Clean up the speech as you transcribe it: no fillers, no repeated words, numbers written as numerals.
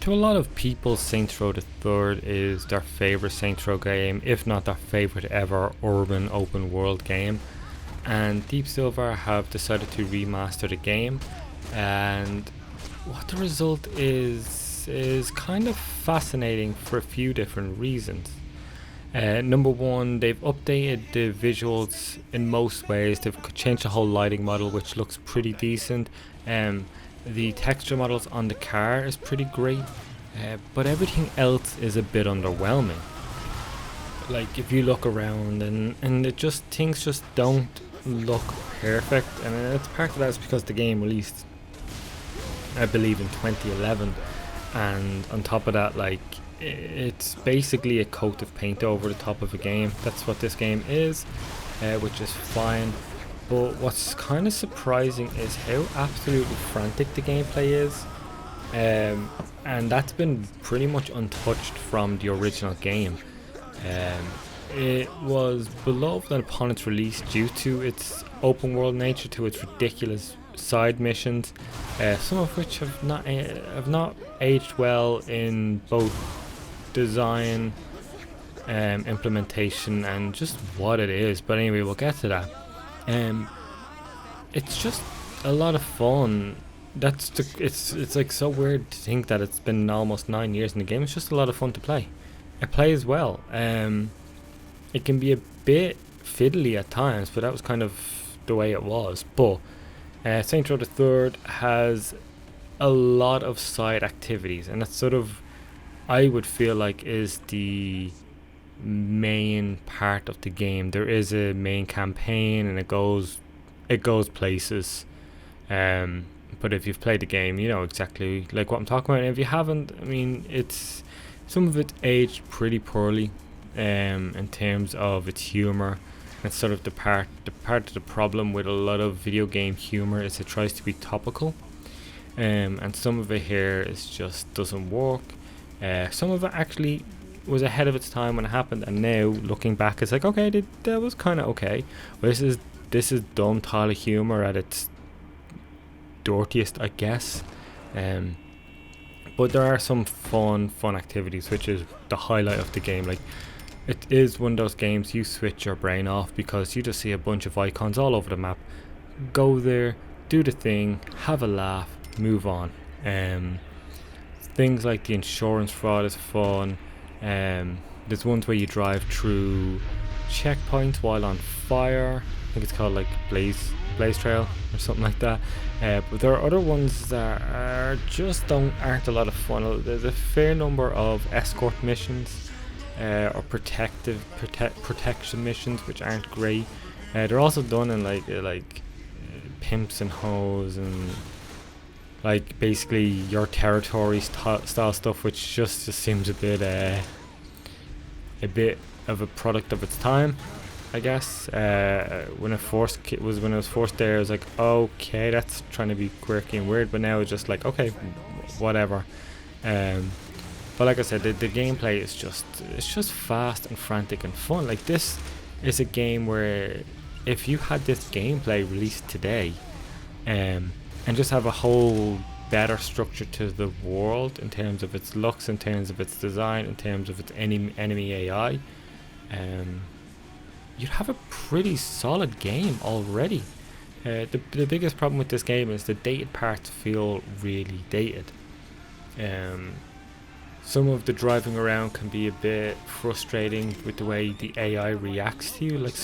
To a lot of people, Saints Row the Third is their favorite Saints Row game, if not their favorite ever urban open world game. And Deep Silver have decided to remaster the game, and what the result is kind of fascinating for a few different reasons. Number one, they've updated the visuals in most ways. They've changed the whole lighting model, which looks pretty decent. The texture models on the car is pretty great, but everything else is a bit underwhelming. Like if you look around and it just things just don't look perfect, and it's part of that is because the game released, I believe, in 2011, and on top of that, like, it's basically a coat of paint over the top of a game. That's what this game is, which is fine. But what's kind of surprising is how absolutely frantic the gameplay is, and that's been pretty much untouched from the original game. It was beloved upon its release due to its open world nature, to its ridiculous side missions, some of which have not aged well in both design, implementation, and just what it is. But anyway, we'll get to that. It's just a lot of fun. It's like so weird to think that it's been almost 9 years in the game. It's just a lot of fun to play. It plays well. It can be a bit fiddly at times, but that was kind of the way it was. But Saints Row the Third has a lot of side activities, and that's sort of, I would feel like, is the main part of the game. There is a main campaign, and it goes places. But if you've played the game, you know exactly like what I'm talking about. And if you haven't, I mean, it's some of it aged pretty poorly, in terms of its humor. It's sort of the part of the problem with a lot of video game humor is it tries to be topical, and some of it here is just doesn't work. Some of it actually was ahead of its time when it happened, and now looking back, it's like, okay, that was kind of okay. But this is dumb Tyler humor at its dirtiest, I guess. But there are some fun activities, which is the highlight of the game. Like, it is one of those games you switch your brain off because you just see a bunch of icons all over the map. Go there, do the thing, have a laugh, move on. Things like the insurance fraud is fun. There's ones where you drive through checkpoints while on fire. I think it's called like Blaze Trail or something like that. But there are other ones that aren't a lot of fun. There's a fair number of escort missions, or protection missions, which aren't great. They're also done in like pimps and hoes, and like basically your territory style stuff, which just seems a bit of a product of its time, I guess. When it was forced there, I was like, okay, that's trying to be quirky and weird, but now it's just like, okay, whatever. But like I said, the gameplay is just fast and frantic and fun. Like, this is a game where if you had this gameplay released today, and just have a whole better structure to the world in terms of its looks, in terms of its design, in terms of its enemy AI, you'd have a pretty solid game already. The biggest problem with this game is the dated parts feel really dated. Some of the driving around can be a bit frustrating with the way the AI reacts to you. Like,